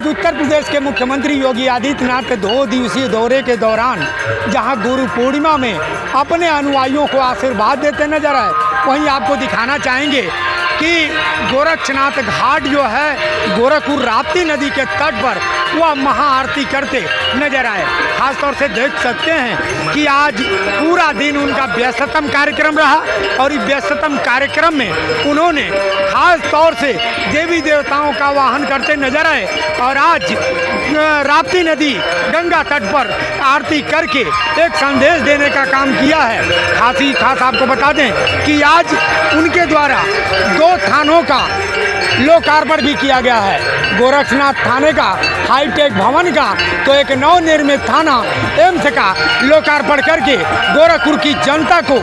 उत्तर प्रदेश के मुख्यमंत्री योगी आदित्यनाथ 2 दिवसीय दौरे के दौरान जहां गुरु पूर्णिमा में अपने अनुयायियों को आशीर्वाद देते नजर आए, वहीं आपको दिखाना चाहेंगे कि गोरक्षनाथ घाट जो है गोरखपुर राप्ती नदी के तट पर वह महाआरती करते नजर आए। खासतौर से देख सकते हैं कि आज पूरा दिन उनका व्यस्ततम कार्यक्रम रहा और इस व्यस्ततम कार्यक्रम में उन्होंने खास तौर से देवी देवताओं का वाहन करते नजर आए और आज राप्ती नदी गंगा तट पर आरती करके एक संदेश देने का काम किया है। खास आपको बता दें कि आज उनके द्वारा 2 थानों का लोकार्पण भी किया गया है। गोरक्षनाथ थाने का हाईटेक भवन का तो एक नवनिर्मित थाना एम्स का लोकार्पण करके गोरखपुर की जनता को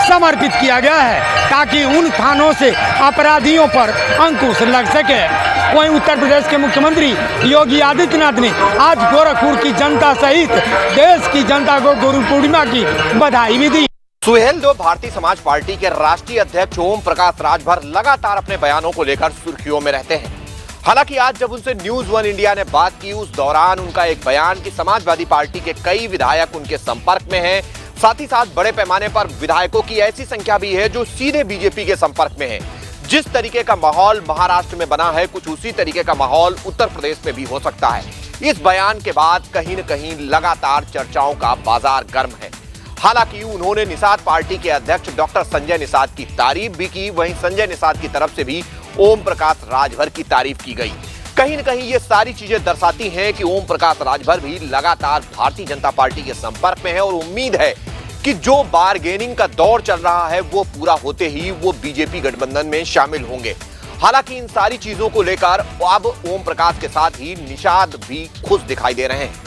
समर्पित किया गया है ताकि उन थानों से अपराधियों पर अंकुश लग सके। वहीं उत्तर प्रदेश के मुख्यमंत्री योगी आदित्यनाथ ने आज गोरखपुर की जनता सहित देश की जनता को गुरु पूर्णिमा की बधाई भी दी। सुहेलदेव भारतीय समाज पार्टी के राष्ट्रीय अध्यक्ष ओम प्रकाश राजभर लगातार अपने बयानों को लेकर सुर्खियों में रहते हैं। हालांकि आज जब उनसे न्यूज 1 इंडिया ने बात की, उस दौरान उनका एक बयान कि समाजवादी पार्टी के कई विधायक उनके संपर्क में हैं, साथ ही साथ बड़े पैमाने पर विधायकों की ऐसी संख्या भी है जो सीधे बीजेपी के संपर्क में है। जिस तरीके का माहौल महाराष्ट्र में बना है, कुछ उसी तरीके का माहौल उत्तर प्रदेश में भी हो सकता है। इस बयान के बाद कहीं न कहीं लगातार चर्चाओं का बाजार गर्म है। हालांकि उन्होंने निषाद पार्टी के अध्यक्ष डॉक्टर संजय निषाद की तारीफ भी की, वहीं संजय निषाद की तरफ से भी ओम प्रकाश राजभर की तारीफ की गई। कहीं न कहीं ये सारी चीजें दर्शाती हैं कि ओम प्रकाश राजभर भी लगातार भारतीय जनता पार्टी के संपर्क में है और उम्मीद है कि जो बारगेनिंग का दौर चल रहा है वो पूरा होते ही वो बीजेपी गठबंधन में शामिल होंगे। हालांकि इन सारी चीजों को लेकर अब ओम प्रकाश के साथ ही निषाद भी खुश दिखाई दे रहे हैं।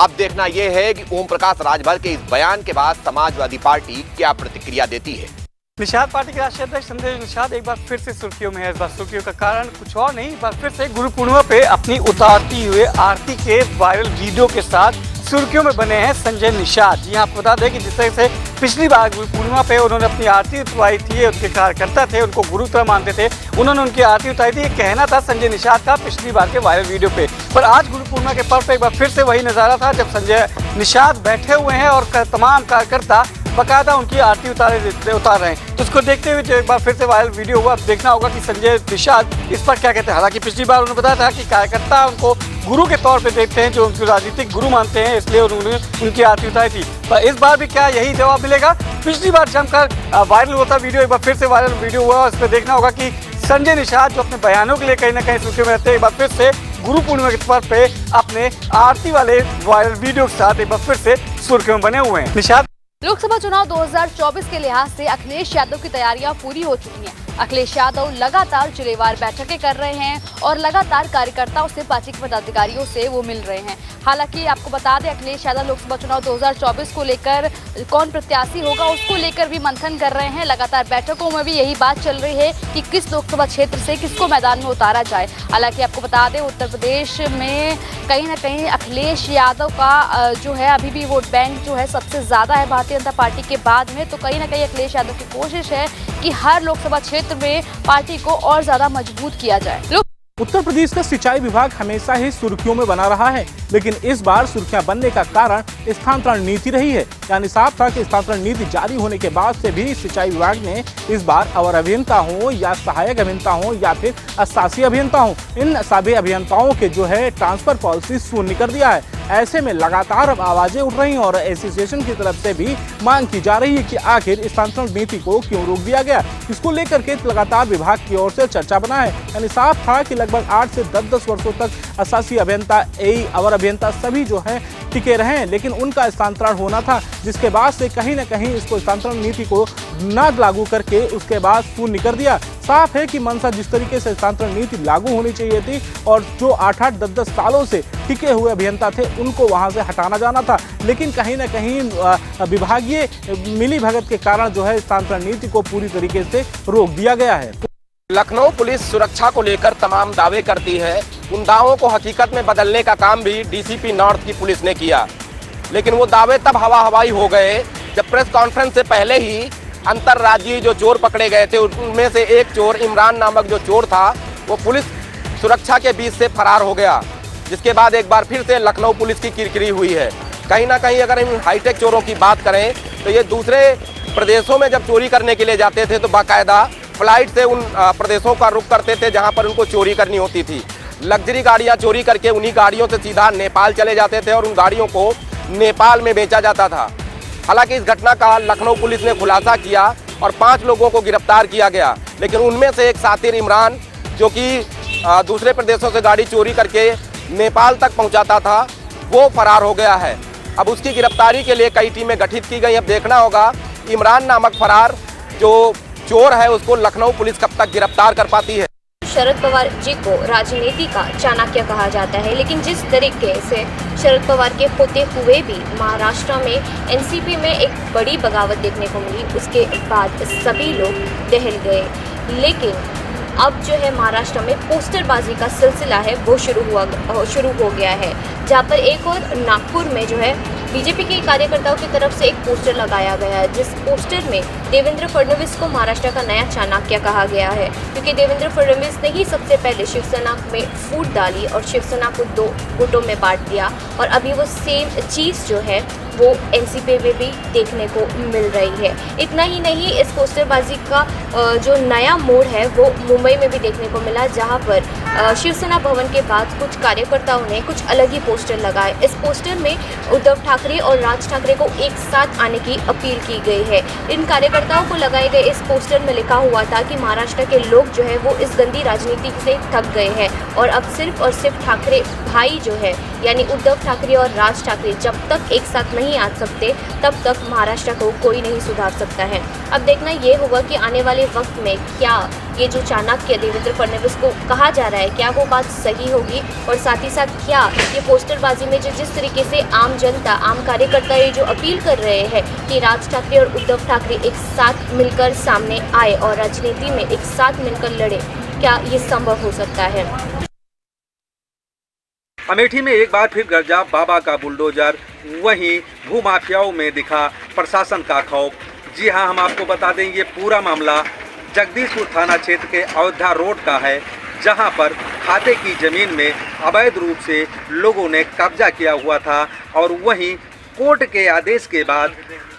अब देखना यह है कि ओम प्रकाश राजभर के इस बयान के बाद समाजवादी पार्टी क्या प्रतिक्रिया देती है। निषाद पार्टी के राष्ट्रीय अध्यक्ष संजय निषाद एक बार फिर से सुर्खियों में है। इस बार सुर्खियों का कारण कुछ और नहीं, एक बार फिर से गुरु पूर्णिमा पे अपनी उतारती हुए आरती के वायरल वीडियो के साथ सुर्खियों में बने हैं संजय निषाद। जी आप बता दें कि जिस तरह से पिछली बार गुरु पूर्णिमा पे उन्होंने अपनी आरती उतारी थी, उनके कार्यकर्ता थे उनको गुरु तरह मानते थे, उन्होंने उनकी आरती उतारी थी। ये कहना था संजय निषाद का पिछली बार के वायरल वीडियो पे। पर आज गुरु पूर्णिमा के पर्व पे एक बार फिर से वही नजारा था जब संजय निषाद बैठे हुए हैं और तमाम कार्यकर्ता बकायदा उनकी आरती उतार रहे हैं। तो उसको देखते हुए जो एक बार फिर से वायरल वीडियो हुआ, अब देखना होगा कि संजय निषाद इस पर क्या कहते हैं। हालांकि पिछली बार उन्होंने बताया था कि कार्यकर्ता उनको गुरु के तौर पे देखते हैं, जो उनको राजनीतिक गुरु मानते हैं, इसलिए उन्होंने उनकी आरती उतारी थी। पर इस बार भी क्या यही जवाब मिलेगा? पिछली बार जमकर वायरल होता वीडियो एक बार फिर से वायरल वीडियो हुआ, उस पर देखना होगा कि संजय निषाद जो अपने बयानों के लिए कहीं ना कहीं सुर्खियों में रहते हैं, एक बार फिर से गुरु पूर्णिमा के पर्व पे अपने आरती वाले वायरल वीडियो के साथ एक बार फिर से सुर्खियों में बने हुए हैं। निषाद लोकसभा चुनाव 2024 के लिहाज से अखिलेश यादव की तैयारियां पूरी हो चुकी हैं। अखिलेश यादव लगातार जिलेवार बैठकें कर रहे हैं और लगातार कार्यकर्ताओं से, पार्टी के पदाधिकारियों से वो मिल रहे हैं। हालांकि आपको बता दें अखिलेश यादव लोकसभा चुनाव 2024 को लेकर कौन प्रत्याशी होगा उसको लेकर भी मंथन कर रहे हैं। लगातार बैठकों में भी यही बात चल रही है कि किस लोकसभा क्षेत्र से किसको मैदान में उतारा जाए। हालांकि आपको बता दें उत्तर प्रदेश में कहीं ना कहीं अखिलेश यादव का जो है अभी भी वोट बैंक जो है सबसे ज्यादा है भारतीय जनता पार्टी के बाद में। तो कहीं ना कहीं अखिलेश यादव की कोशिश है कि हर लोकसभा क्षेत्र में पार्टी को और ज्यादा मजबूत किया जाए। उत्तर प्रदेश का सिंचाई विभाग हमेशा ही सुर्खियों में बना रहा है, लेकिन इस बार सुर्खियां बनने का कारण स्थानांतरण नीति रही है। यानी साफ था कि स्थानांतरण नीति जारी होने के बाद से भी सिंचाई विभाग ने इस बार अवर अभियंता हो या सहायक अभियंता हो या फिर शासी अभियंता हो, इन सभी अभियंताओं के जो है ट्रांसफर पॉलिसी शून्य कर दिया है। ऐसे में लगातार अब आवाजें उठ रही हैं और एसोसिएशन की तरफ से भी मांग की जा रही है कि आखिर स्थानांतरण नीति को क्यों रोक दिया गया। इसको लेकर के लगातार विभाग की ओर से चर्चा बना है। यानी साफ था कि लगभग 8 से 10 वर्षों तक शासी अभियंता, अवर अभियंता सभी जो है टिके रहे, लेकिन उनका स्थानांतरण होना था, जिसके बाद से कहीं न कहीं इसको स्थानांतरण नीति को न लागू करके उसके बाद शून्य कर दिया। साफ है कि मंशा जिस तरीके से स्थानांतरण नीति लागू होनी चाहिए थी और जो 8-8, 10-10 सालों से टिके हुए अभियंता थे उनको वहां से हटाना जाना था, लेकिन कहीं न कहीं विभागीय मिलीभगत के कारण जो है स्थानांतरण नीति को पूरी तरीके से रोक दिया गया है। लखनऊ पुलिस सुरक्षा को लेकर तमाम दावे करती है। उन दावों को हकीकत में बदलने का काम भी डीसीपी नॉर्थ की पुलिस ने किया, लेकिन वो दावे तब हवा हवाई हो गए जब प्रेस कॉन्फ्रेंस से पहले ही अंतर्राज्यीय जो चोर पकड़े गए थे उनमें से एक चोर इमरान नामक जो चोर था वो पुलिस सुरक्षा के बीच से फरार हो गया। जिसके बाद एक बार फिर से लखनऊ पुलिस की किरकिरी हुई है। कहीं ना कहीं अगर इन हाईटेक चोरों की बात करें तो ये दूसरे प्रदेशों में जब चोरी करने के लिए जाते थे तो बाकायदा फ्लाइट से उन प्रदेशों का रुख करते थे जहां पर उनको चोरी करनी होती थी। लग्जरी गाड़ियां चोरी करके उन्हीं गाड़ियों से सीधा नेपाल चले जाते थे और उन गाड़ियों को नेपाल में बेचा जाता था। हालांकि इस घटना का लखनऊ पुलिस ने खुलासा किया और 5 लोगों को गिरफ्तार किया गया, लेकिन उनमें से एक सातिर इमरान जो कि दूसरे प्रदेशों से गाड़ी चोरी करके नेपाल तक पहुंचाता था, वो फरार हो गया है। अब उसकी गिरफ्तारी के लिए कई टीमें गठित की गई। अब देखना होगा इमरान नामक फरार जो चोर है उसको लखनऊ पुलिस कब तक गिरफ्तार कर पाती है। शरद पवार जी को राजनीति का चाणक्य कहा जाता है, लेकिन जिस तरीके से शरद पवार के होते हुए भी महाराष्ट्र में एनसीपी में एक बड़ी बगावत देखने को मिली, उसके बाद सभी लोग दहल गए। लेकिन अब जो है महाराष्ट्र में पोस्टरबाजी का सिलसिला है वो शुरू हो गया है, जहाँ पर एक और नागपुर में जो है बीजेपी के कार्यकर्ताओं की तरफ से एक पोस्टर लगाया गया है, जिस पोस्टर में देवेंद्र फडणवीस को महाराष्ट्र का नया चाणक्य कहा गया है, क्योंकि देवेंद्र फडणवीस ने ही सबसे पहले शिवसेना में फूट डाली और शिवसेना को 2 गुटों में बांट दिया, और अभी वो सेम चीज़ जो है वो एनसीपी में भी देखने को मिल रही है। इतना ही नहीं, इस पोस्टरबाजी का जो नया मोड़ है वो मुंबई में भी देखने को मिला, जहां पर शिवसेना भवन के बाद कुछ कार्यकर्ताओं ने कुछ अलग ही पोस्टर लगाए। इस पोस्टर में उद्धव ठाकरे और राज ठाकरे को एक साथ आने की अपील की गई है। इन कार्यकर्ताओं को लगाए गए इस पोस्टर में लिखा हुआ था कि महाराष्ट्र के लोग जो है वो इस गंदी राजनीति से थक गए हैं और अब सिर्फ और सिर्फ ठाकरे भाई जो है यानी उद्धव ठाकरे और राज ठाकरे जब तक एक साथ नहीं आ सकते तब तक महाराष्ट्र को कोई नहीं सुधार सकता है। अब देखना ये होगा कि आने वाले वक्त में क्या ये जो चाणक्य देवेंद्र फडणवीस को कहा जा रहा है क्या वो बात सही होगी, और साथ ही साथ क्या ये पोस्टरबाजी में जो जिस तरीके से आम जनता आम कार्यकर्ता ये जो अपील कर रहे हैं कि राज ठाकरे और उद्धव ठाकरे एक साथ मिलकर सामने आए और राजनीति में एक साथ मिलकर लड़े, क्या ये संभव हो सकता है। अमेठी में एक बार फिर गरजा बाबा का बुलडोजर, वहीं भूमाफियाओं में दिखा प्रशासन का खौफ। जी हां, हम आपको बता दें ये पूरा मामला जगदीशपुर थाना क्षेत्र के अयोध्या रोड का है, जहां पर खाते की जमीन में अवैध रूप से लोगों ने कब्जा किया हुआ था। और वहीं कोर्ट के आदेश के बाद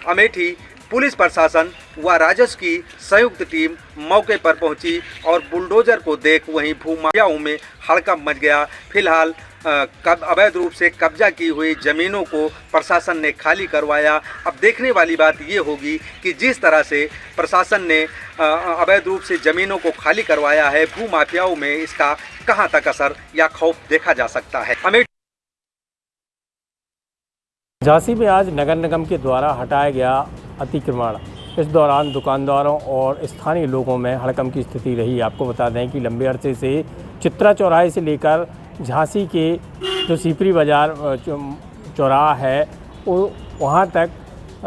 अमेठी पुलिस प्रशासन व राजस्व की संयुक्त टीम मौके पर पहुंची और बुलडोजर को देख वहीं भूमाफियाओं में हड़कंप मच गया। फिलहाल अवैध रूप से कब्जा की हुई ज़मीनों को प्रशासन ने खाली करवाया। अब देखने वाली बात ये होगी कि जिस तरह से प्रशासन ने अवैध रूप से ज़मीनों को खाली करवाया है, भूमाफियाओं में इसका कहां तक असर या खौफ देखा जा सकता है। झांसी में आज नगर निगम के द्वारा हटाया गया अतिक्रमण, इस दौरान दुकानदारों और स्थानीय लोगों में हड़कंप की स्थिति रही। आपको बता दें कि लंबे अरसे से चित्रा चौराहे से लेकर झांसी के जो सीपरी बाज़ार चौराहा है वहाँ तक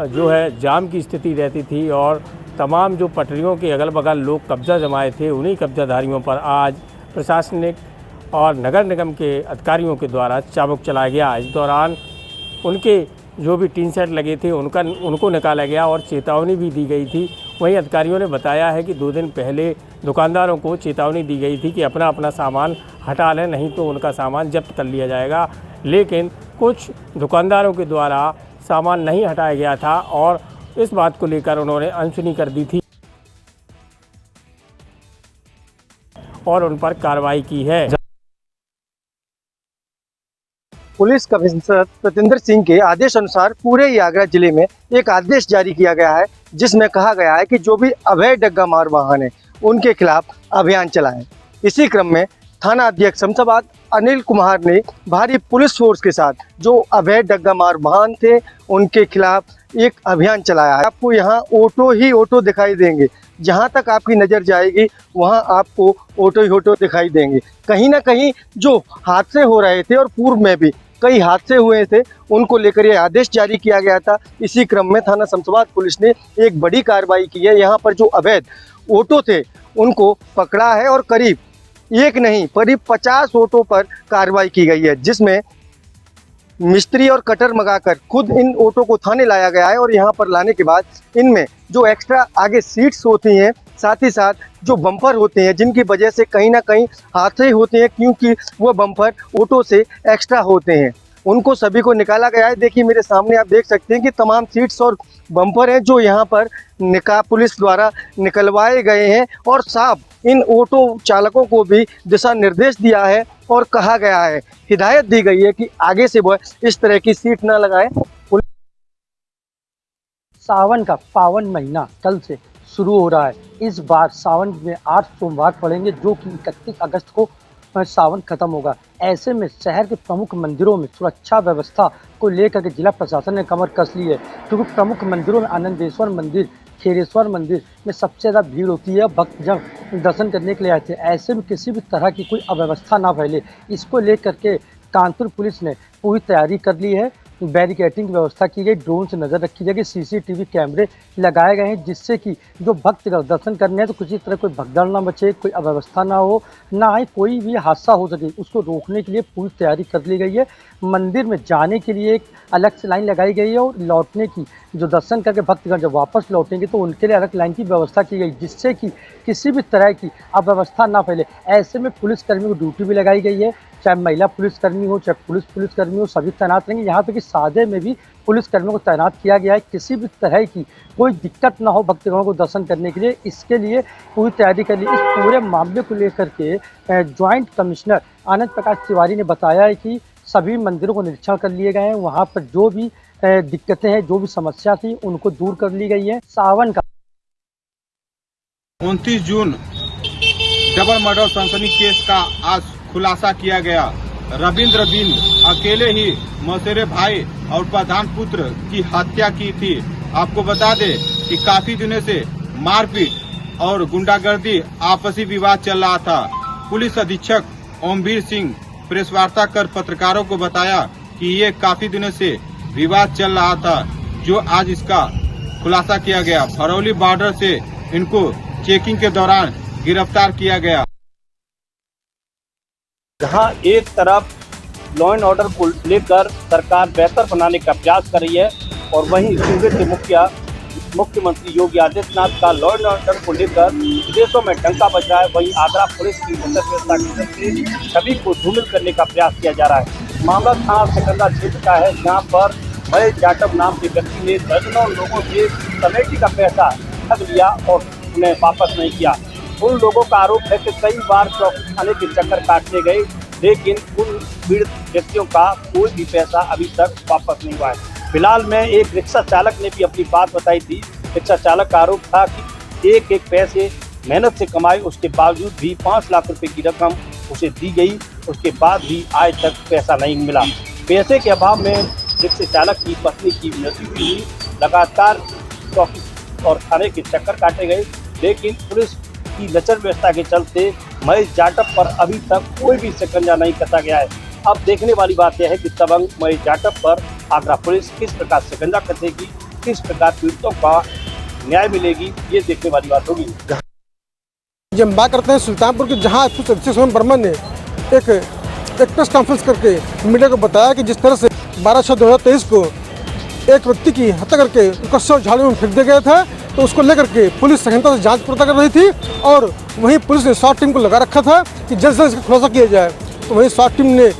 जो है जाम की स्थिति रहती थी और तमाम जो पटरियों के अगल बगल लोग कब्जा जमाए थे, उन्हीं कब्जाधारियों पर आज प्रशासनिक और नगर निगम के अधिकारियों के द्वारा चाबुक चलाया गया। इस दौरान उनके जो भी टीन सेट लगे थे उनको निकाला गया और चेतावनी भी दी गई थी। वहीं अधिकारियों ने बताया है कि 2 दिन पहले दुकानदारों को चेतावनी दी गई थी कि अपना अपना सामान हटा लें, नहीं तो उनका सामान जब्त कर लिया जाएगा। लेकिन कुछ दुकानदारों के द्वारा सामान नहीं हटाया गया था और इस बात को लेकर उन्होंने अनसुनी कर दी थी और उन पर कार्रवाई की है। पुलिस कमिश्नर प्रतिंदर सिंह के आदेश अनुसार पूरे ही आगरा जिले में एक आदेश जारी किया गया है, जिसमें कहा गया है कि जो भी अवैध डग्गा मार वाहन है उनके खिलाफ अभियान चलाएं। इसी क्रम में थाना अध्यक्ष शमशाबाद अनिल कुमार ने भारी पुलिस फोर्स के साथ जो अवैध डग्गा मार वाहन थे उनके खिलाफ एक अभियान चलाया है। आपको यहाँ ऑटो ही ऑटो दिखाई देंगे, जहाँ तक आपकी नज़र जाएगी वहाँ आपको ऑटो ही ऑटो दिखाई देंगे। कहीं ना कहीं जो हादसे हो रहे थे और पूर्व में भी कई हादसे हुए थे, उनको लेकर ये आदेश जारी किया गया था। इसी क्रम में थाना शमशाबाद पुलिस ने एक बड़ी कार्रवाई की है। यहाँ पर जो अवैध ऑटो थे उनको पकड़ा है और करीब एक नहीं करीब 50 ऑटो पर कार्रवाई की गई है, जिसमें मिस्त्री और कटर मंगाकर खुद इन ऑटो को थाने लाया गया है। और यहाँ पर लाने के बाद इनमें जो एक्स्ट्रा आगे सीट्स होती हैं साथ ही साथ जो बम्पर होते हैं जिनकी वजह से कहीं ना कहीं हादसे होते हैं, क्योंकि वो बम्पर ऑटो से एक्स्ट्रा होते हैं, उनको सभी को निकाला गया है। देखिए मेरे सामने आप देख सकते हैं कि तमाम सीट्स और बम्पर हैं जो यहाँ पर पुलिस द्वारा निकलवाए गए हैं, और साफ इन ऑटो चालकों को भी दिशा निर्देश दिया है और कहा गया है, हिदायत दी गई है कि आगे से वह इस तरह की सीट ना लगाएं। सावन का पावन महीना कल से शुरू हो रहा है। इस बार सावन में 8 सोमवार पड़ेंगे, जो कि 31 अगस्त को सावन खत्म होगा। ऐसे में शहर के प्रमुख मंदिरों में सुरक्षा व्यवस्था को लेकर के जिला प्रशासन ने कमर कस ली है, क्योंकि प्रमुख मंदिरों में आनंदेश्वर मंदिर, खेरेश्वर मंदिर में सबसे ज़्यादा भीड़ होती है। भक्त जब दर्शन करने के लिए आए थे, ऐसे में किसी भी तरह की कोई अव्यवस्था ना फैले, इसको लेकर के कानपुर पुलिस ने पूरी तैयारी कर ली है। बैरिकेडिंग की व्यवस्था की गई, ड्रोन से नज़र रखी जाएगी, सीसीटीवी कैमरे लगाए गए हैं, जिससे कि जो भक्त दर्शन करने हैं तो किसी तरह कोई भगदड़ ना बचे, कोई अव्यवस्था ना हो, ना ही कोई भी हादसा हो सके, उसको रोकने के लिए पूरी तैयारी कर ली गई है। मंदिर में जाने के लिए एक अलग से लाइन लगाई गई है, और लौटने की जो दर्शन करके भक्तगण जब वापस लौटेंगे तो उनके लिए अलग लाइन की व्यवस्था की गई, जिससे कि किसी भी तरह की अव्यवस्था ना फैले। ऐसे में पुलिसकर्मियों को ड्यूटी भी लगाई गई है, चाहे महिला पुलिसकर्मी हो, चाहे पुलिसकर्मी हो, सभी तैनात रहेंगे। यहाँ पे कि सादे में भी पुलिसकर्मियों को तैनात किया गया है, किसी भी तरह की कोई दिक्कत ना हो भक्तगणों को दर्शन करने के लिए, इसके लिए पूरी तैयारी कर ली। इस पूरे मामले को लेकर के ज्वाइंट कमिश्नर आनंद प्रकाश तिवारी ने बताया है कि सभी मंदिरों को निरीक्षण कर लिए गए हैं, वहाँ पर जो भी दिक्कतें हैं, जो भी समस्या थी, उनको दूर कर ली गई है। सावन का 29 जून डबल मर्डर सनसनी केस का आज खुलासा किया गया। रविंद्र बिंद अकेले ही मौसेरे भाई और प्रधान पुत्र की हत्या की थी। आपको बता दें कि काफी दिनों से मारपीट और गुंडागर्दी, आपसी विवाद चल रहा था। पुलिस अधीक्षक ओमवीर सिंह प्रेस वार्ता कर पत्रकारों को बताया कि ये काफी दिनों से विवाद चल रहा था, जो आज इसका खुलासा किया गया। भरौली बॉर्डर से इनको चेकिंग के दौरान गिरफ्तार किया गया। जहां एक तरफ लॉ एंड ऑर्डर को लेकर सरकार बेहतर बनाने का प्रयास कर रही है, और वहीं सूबे के मुख्यमंत्री योगी आदित्यनाथ का लॉ एंड ऑर्डर को लेकर विदेशों में डंका बज रहा है, वहीं आगरा पुलिस की व्यवस्था की सभी को धूमिल करने का प्रयास किया जा रहा है। मामला थाना सिकंदरा क्षेत्र का है, जहां पर महेश जाटव नाम के व्यक्ति ने दर्जनों लोगों से कमेटी का पैसा ठग लिया और उन्हें वापस नहीं किया। उन लोगों का आरोप है कि कई बार चौकी थाने के चक्कर काटने गए, लेकिन उन पीड़ित व्यक्तियों का कोई भी पैसा अभी तक वापस नहीं हुआ है। फिलहाल में एक रिक्शा चालक ने भी अपनी बात बताई थी। रिक्शा चालक का आरोप था कि एक पैसे मेहनत से कमाए, उसके बावजूद भी 5 लाख रुपए की रकम उसे दी गई, उसके बाद भी आज तक पैसा नहीं मिला। पैसे के अभाव में रिक्शा चालक की पत्नी की मृत्यु हुई। लगातार चौकी और थाने के चक्कर काटे गए, लेकिन पुलिस की लचर व्यवस्था के चलते महेश जाटव पर अभी तक कोई भी शिकंजा नहीं कसा गया है। अब देखने वाली बात यह है कि दबंग महेश जाटव पर आगरा पुलिस किस प्रकार शिकंजा कसेगी, किस प्रकार पीड़ितों का न्याय मिलेगी, ये देखने वाली बात होगी। जब बात करते हैं सुल्तानपुर के, जहाँ सोहन बर्मन ने एक प्रेस कॉन्फ्रेंस करके मीडिया को बताया कि जिस तरह से 12/6/2023 को एक व्यक्ति की हत्या करके उसका शव झाड़ू में फेंक दिया गया था, तो उसको लेकर के पुलिस सघनता से जांच पड़ताल कर रही थी, और वहीं पुलिस ने स्वाट टीम को लगा रखा था कि जल्द से जल्द इसका खुलासा किया जाए। तो वहीं स्वाट टीम ने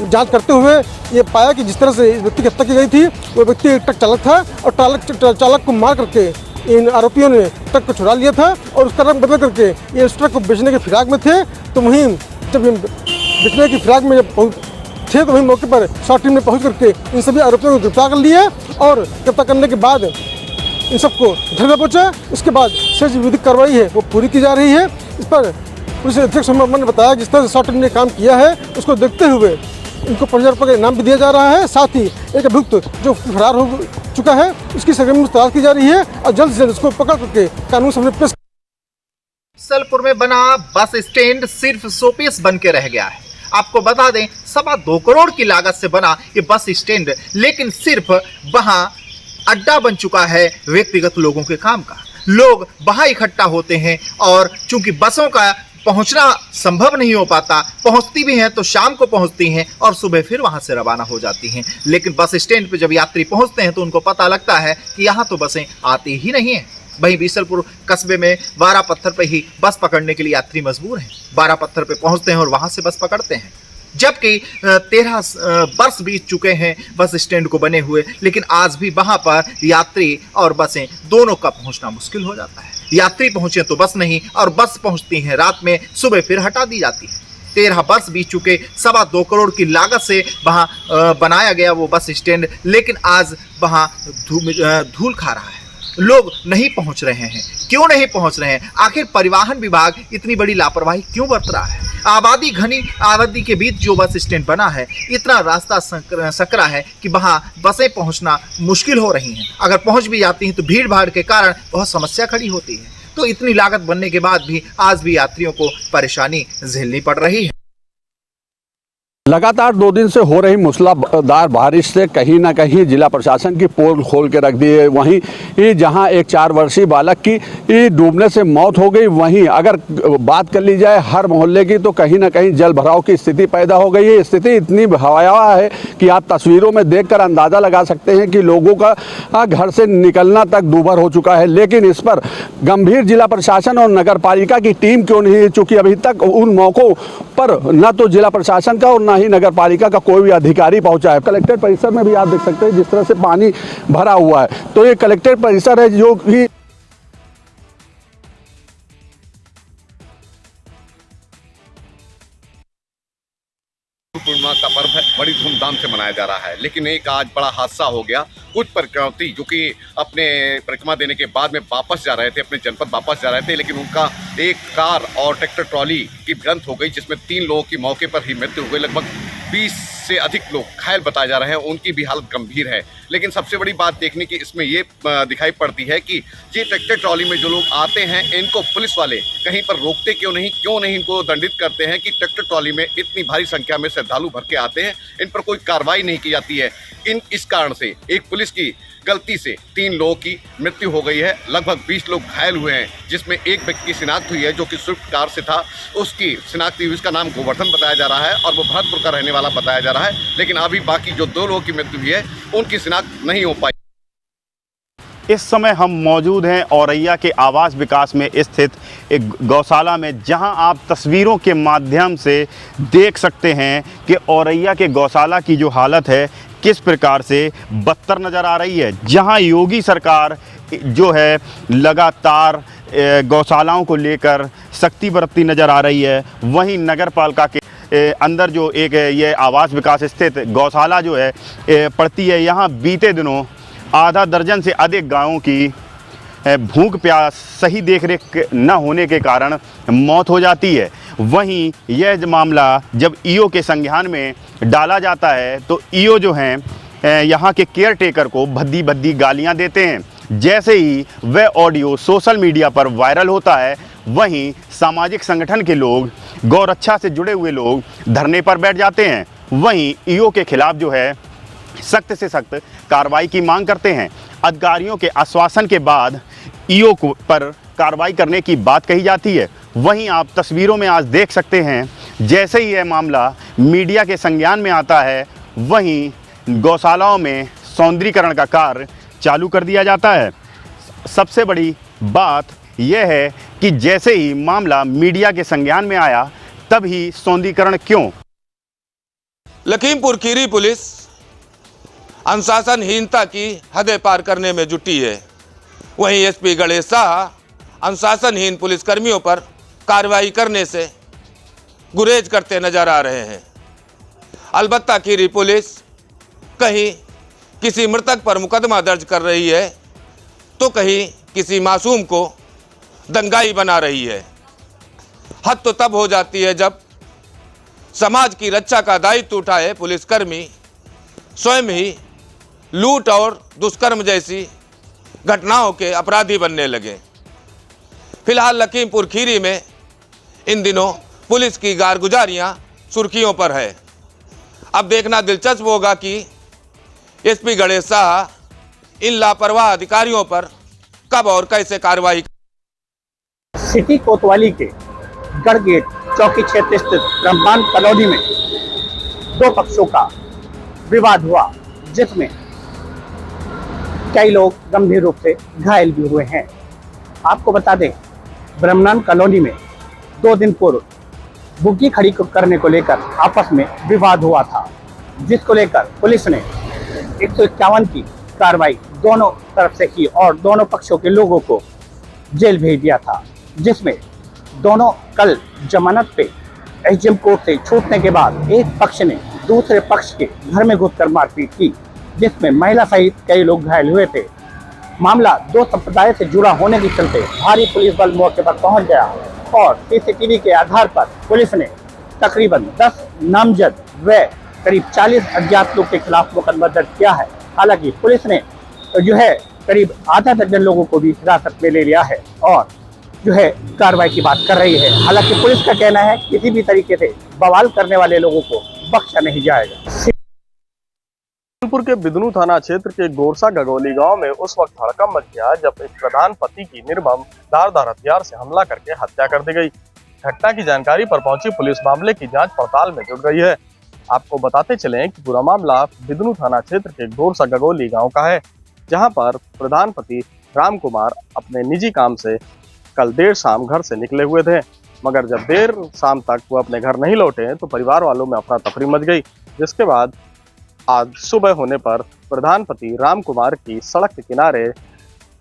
जांच करते हुए ये पाया कि जिस तरह से इस व्यक्ति की हत्या की गई थी, वो व्यक्ति एक ट्रक चालक था, और ट्रक चालक को मार करके इन आरोपियों ने ट्रक को चुरा लिया था, और उसका रंग बदल करके ये इस ट्रक को बेचने के फिराक में थे। तो वहीं जब बेचने की फिराक में जब थे, तो वहीं मौके पर स्वाट टीम ने पहुँच करके इन सभी आरोपियों को गिरफ्तार कर लिया, और गिरफ्तार करने के बाद इन सबको धरना पहुँचा। उसके बाद शेष विधिक कार्रवाई है वो पूरी की जा रही है। इस पर पुलिस अधीक्षक सोहन ने बताया जिस तरह से स्वाट टीम ने काम किया है, उसको देखते हुए इनको 5,000 रुपये का इनाम भी दिया जा रहा है। साथ ही एक अभियुक्त जो फरार हो चुका है, उसकी सरगर्मी में तलाश की जा रही है, और जल्द से जल्द उसको पकड़ करके कानून सामने पेश। सलपुर में बना बस स्टैंड सिर्फ शोपीस बन के रह गया है। आपको बता दें 2.25 करोड़ की लागत से बना ये बस स्टैंड, लेकिन सिर्फ वहां अड्डा बन चुका है व्यक्तिगत लोगों के काम का। लोग वहां इकट्ठा होते हैं, और चूंकि बसों का पहुंचना संभव नहीं हो पाता, पहुंचती भी हैं तो शाम को पहुंचती हैं और सुबह फिर वहां से रवाना हो जाती हैं। लेकिन बस स्टैंड पे जब यात्री पहुंचते हैं तो उनको पता लगता है कि यहाँ तो बसें आती ही नहीं हैं। वहीं बीसलपुर कस्बे में 12 पत्थर पे ही बस पकड़ने के लिए यात्री मजबूर हैं। 12 पत्थर पे पहुंचते हैं और वहां से बस पकड़ते हैं, जबकि 13 वर्ष बीत चुके हैं बस स्टैंड को बने हुए, लेकिन आज भी वहां पर यात्री और बसें दोनों का पहुंचना मुश्किल हो जाता है। यात्री पहुंचे तो बस नहीं, और बस पहुंचती है रात में, सुबह फिर हटा दी जाती है। 13 वर्ष बीत चुके, 2.25 करोड़ की लागत से वहां बनाया गया वो बस स्टैंड, लेकिन आज वहां धूल खा रहा है। लोग नहीं पहुंच रहे हैं। क्यों नहीं पहुंच रहे हैं? आखिर परिवहन विभाग इतनी बड़ी लापरवाही क्यों बरत रहा है? घनी आबादी के बीच जो बस स्टैंड बना है, इतना रास्ता सकरा है कि वहां बसें पहुंचना मुश्किल हो रही हैं। अगर पहुंच भी जाती हैं तो भीड़ भाड़ के कारण बहुत समस्या खड़ी होती है। तो इतनी लागत बनने के बाद भी आज भी यात्रियों को परेशानी झेलनी पड़ रही है। लगातार 2 दिन से हो रही मूसलाधार बारिश से कहीं ना कहीं जिला प्रशासन की पोल खोल के रख दी है। वहीं जहां एक 4 वर्षीय बालक की डूबने से मौत हो गई, वहीं अगर बात कर ली जाए हर मोहल्ले की तो कहीं ना कहीं जल भराव की स्थिति पैदा हो गई है। स्थिति इतनी भयावह है कि आप तस्वीरों में देखकर अंदाज़ा लगा सकते हैं कि लोगों का घर से निकलना तक दूभर हो चुका है। लेकिन इस पर गंभीर जिला प्रशासन और नगर पालिका की टीम क्यों नहीं, चूँकि अभी तक उन मौक़ों पर न तो जिला प्रशासन का और ही नगर पालिका का कोई भी अधिकारी पहुंचा है। कलेक्ट्रेट परिसर में भी आप देख सकते हैं जिस तरह से पानी भरा हुआ है। तो ये कलेक्ट्रेट परिसर है जो कि पूर्णिमा का पर्व है, बड़ी धूमधाम से मनाया जा रहा है। लेकिन एक आज बड़ा हादसा हो गया। कुछ परिक्रमार्थी जो कि अपने परिक्रमा देने के बाद में वापस जा रहे थे, अपने जनपद वापस जा रहे थे, लेकिन उनका एक कार और ट्रैक्टर ट्रॉली की भिड़ंत हो गई, जिसमें 3 लोगों की मौके पर ही मृत्यु हो गई। लगभग 20 से अधिक लोग घायल बताए जा रहे हैं, उनकी भी हालत गंभीर है। लेकिन सबसे बड़ी बात देखने की इसमें ये दिखाई पड़ती है कि ये ट्रैक्टर ट्रॉली में जो लोग आते हैं, इनको पुलिस वाले कहीं पर रोकते क्यों नहीं इनको दंडित करते हैं कि ट्रैक्टर ट्रॉली में इतनी भारी संख्या में श्रद्धालु भर के आते हैं, इन पर कोई कार्रवाई नहीं की जाती है। इस कारण से एक पुलिस की गलती से 3 लोगों की मृत्यु हो गई है, लगभग 20 लोग घायल हुए हैं, जिसमें एक व्यक्ति की शिनाख्त हुई है जो कि स्विफ्ट कार से था। उसकी शिनाख्त हुई, उसका नाम गोवर्धन बताया जा रहा है और वो भरतपुर का रहने वाला बताया जा रहा है। लेकिन अभी बाकी जो 2 लोगों की मृत्यु हुई है उनकी शिनाख्त नहीं हो पाई। इस समय हम मौजूद हैं औरैया के आवास विकास में स्थित एक गौशाला में, जहां आप तस्वीरों के माध्यम से देख सकते हैं कि औरैया के गौशाला की जो हालत है किस प्रकार से बदतर नज़र आ रही है। जहां योगी सरकार जो है लगातार गौशालाओं को लेकर सख्ती बरतती नज़र आ रही है, वहीं नगर पालिका के अंदर जो एक ये आवास विकास स्थित गौशाला जो है पड़ती है, यहाँ बीते दिनों आधा दर्जन से अधिक गायों की भूख प्यास सही देखरेख न होने के कारण मौत हो जाती है। वहीं यह मामला जब ईओ के संज्ञान में डाला जाता है तो ईओ जो हैं यहाँ के केयर टेकर को भद्दी भद्दी गालियाँ देते हैं। जैसे ही वह ऑडियो सोशल मीडिया पर वायरल होता है, वहीं सामाजिक संगठन के लोग, गौरक्षा से जुड़े हुए लोग धरने पर बैठ जाते हैं। वहीं ईओ के खिलाफ जो है सख्त से सख्त कार्रवाई की मांग करते हैं। अधिकारियों के आश्वासन के बाद ईओ पर कार्रवाई करने की बात कही जाती है। वहीं आप तस्वीरों में आज देख सकते हैं, जैसे ही यह मामला मीडिया के संज्ञान में आता है, वहीं गौशालाओं में सौंदर्यीकरण का कार्य चालू कर दिया जाता है। सबसे बड़ी बात यह है कि जैसे ही मामला मीडिया के संज्ञान में आया, तभी सौंदर्यीकरण क्यों? लखीमपुर खीरी पुलिस अनुशासनहीनता की हदें पार करने में जुटी है। वहीं एसपी गणेश शाह अनुशासनहीन पुलिसकर्मियों पर कार्रवाई करने से गुरेज करते नजर आ रहे हैं। अलबत्ता खीरी पुलिस कहीं किसी मृतक पर मुकदमा दर्ज कर रही है तो कहीं किसी मासूम को दंगाई बना रही है। हद तो तब हो जाती है जब समाज की रक्षा का दायित्व उठाए पुलिसकर्मी स्वयं ही लूट और दुष्कर्म जैसी घटनाओं के अपराधी बनने लगे। फिलहाल लखीमपुर खीरी में इन दिनों पुलिस की कारगुजारियां सुर्खियों पर है। अब देखना दिलचस्प होगा कि एसपी गणेश शाह इन लापरवाह अधिकारियों पर कब और कैसे कार्रवाई। सिटी कोतवाली के गढ़गेट चौकी क्षेत्र स्थित ब्रह्मांड कॉलोनी में 2 पक्षों का विवाद हुआ, जिसमें कई लोग गंभीर रूप से घायल भी हुए हैं। आपको बता दें, ब्रह्मनान कॉलोनी में 2 दिन पूर्व बुग्गी खड़ी करने को लेकर आपस में विवाद हुआ था, जिसको लेकर पुलिस ने 151 की कार्रवाई दोनों तरफ से की और दोनों पक्षों के लोगों को जेल भेज दिया था, जिसमें दोनों कल जमानत पे एसडीएम कोर्ट से छूटने के बाद एक पक्ष ने दूसरे पक्ष के घर में घुसकर मारपीट की, जिसमें महिला सहित कई लोग घायल हुए थे। मामला 2 संप्रदाय से जुड़ा होने के चलते भारी पुलिस बल मौके पर पहुंच गया और सीसीटीवी के आधार पर पुलिस ने तकरीबन 10 नामजद व करीब 40 अज्ञात लोग के खिलाफ मुकदमा दर्ज किया है। हालांकि पुलिस ने जो है करीब आधा दर्जन लोगों को भी हिरासत में ले लिया है और जो है कार्रवाई की बात कर रही है। हालांकि पुलिस का कहना है किसी भी तरीके से बवाल करने वाले लोगों को बख्शा नहीं जाएगा। कानपुर के बिदनू थाना क्षेत्र के गोरसा गगोली गांव में उस वक्त हड़कंप मच गया जब एक प्रधान पति की निर्मम धारदार हथियार से हमला करके हत्या कर दी गई। घटना की जानकारी पर पहुंची पुलिस मामले की जांच पड़ताल में जुट गई है। आपको बताते चले कि पूरा मामला बिदनू थाना क्षेत्र के गोरसा गगोली गाँव का है, जहाँ पर प्रधान पति राम कुमार अपने निजी काम से कल देर शाम घर से निकले हुए थे, मगर जब देर शाम तक वो अपने घर नहीं लौटे तो परिवार वालों में अफरा तफरी मच गई। जिसके बाद आज सुबह होने पर प्रधान पति राम कुमार की सड़क के किनारे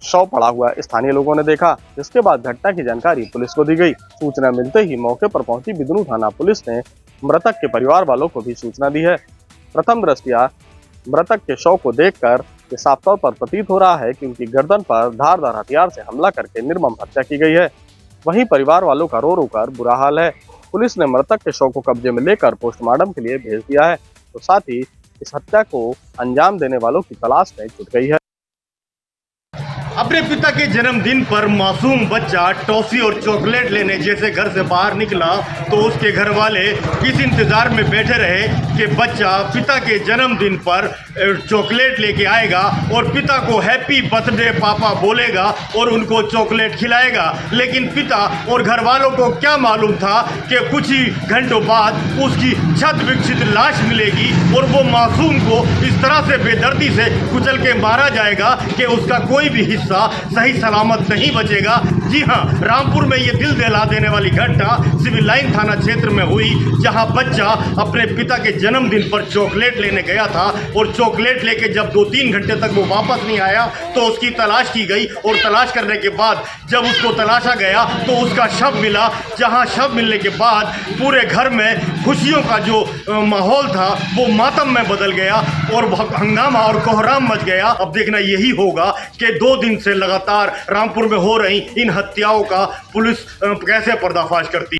शव पड़ा हुआ स्थानीय लोगों ने देखा, जिसके बाद घटना की जानकारी पुलिस को दी गई। सूचना मिलते ही मौके पर पहुंची बिदनू थाना पुलिस ने मृतक के परिवार वालों को भी सूचना दी है। प्रथम दृष्टया मृतक के शव को देखकर ये साफ तौर पर प्रतीत हो रहा है कि उनकी गर्दन पर धारदार हथियार से हमला करके निर्मम हत्या की गई है। वहीं परिवार वालों का रो रो कर बुरा हाल है। पुलिस ने मृतक के शव को कब्जे में लेकर पोस्टमार्टम के लिए भेज दिया है, तो साथ ही इस हत्या को अंजाम देने वालों की तलाश में जुट गई है। अपने पिता के जन्मदिन पर मासूम बच्चा टॉफी और चॉकलेट लेने जैसे घर से बाहर निकला तो उसके घर वाले इस इंतजार में बैठे रहे कि बच्चा पिता के जन्मदिन पर चॉकलेट लेके आएगा और पिता को हैप्पी बर्थडे पापा बोलेगा और उनको चॉकलेट खिलाएगा। लेकिन पिता और घर वालों को क्या मालूम था कि कुछ ही घंटों बाद उसकी छत विक्षित लाश मिलेगी और वो मासूम को इस तरह से बेदर्दी से कुचल के मारा जाएगा कि उसका कोई भी हिस्सा सही सलामत नहीं बचेगा। जी हां, रामपुर में ये दिल दहला देने वाली घटना सिविल लाइन थाना क्षेत्र में हुई, जहां बच्चा अपने पिता के जन्मदिन पर चॉकलेट लेने गया था और चॉकलेट लेके जब 2-3 घंटे तक वो वापस नहीं आया तो उसकी तलाश की गई और तलाश करने के बाद जब उसको तलाशा गया तो उसका शव मिला, जहां शव मिलने के बाद पूरे घर में खुशियों का जो माहौल था वो मातम में बदल गया और हंगामा और कोहराम मच गया। अब देखना यही होगा कि 2 दिन से लगातार रामपुर में हो रही इन हत्याओं का पुलिस कैसे पर्दाफाश करती है।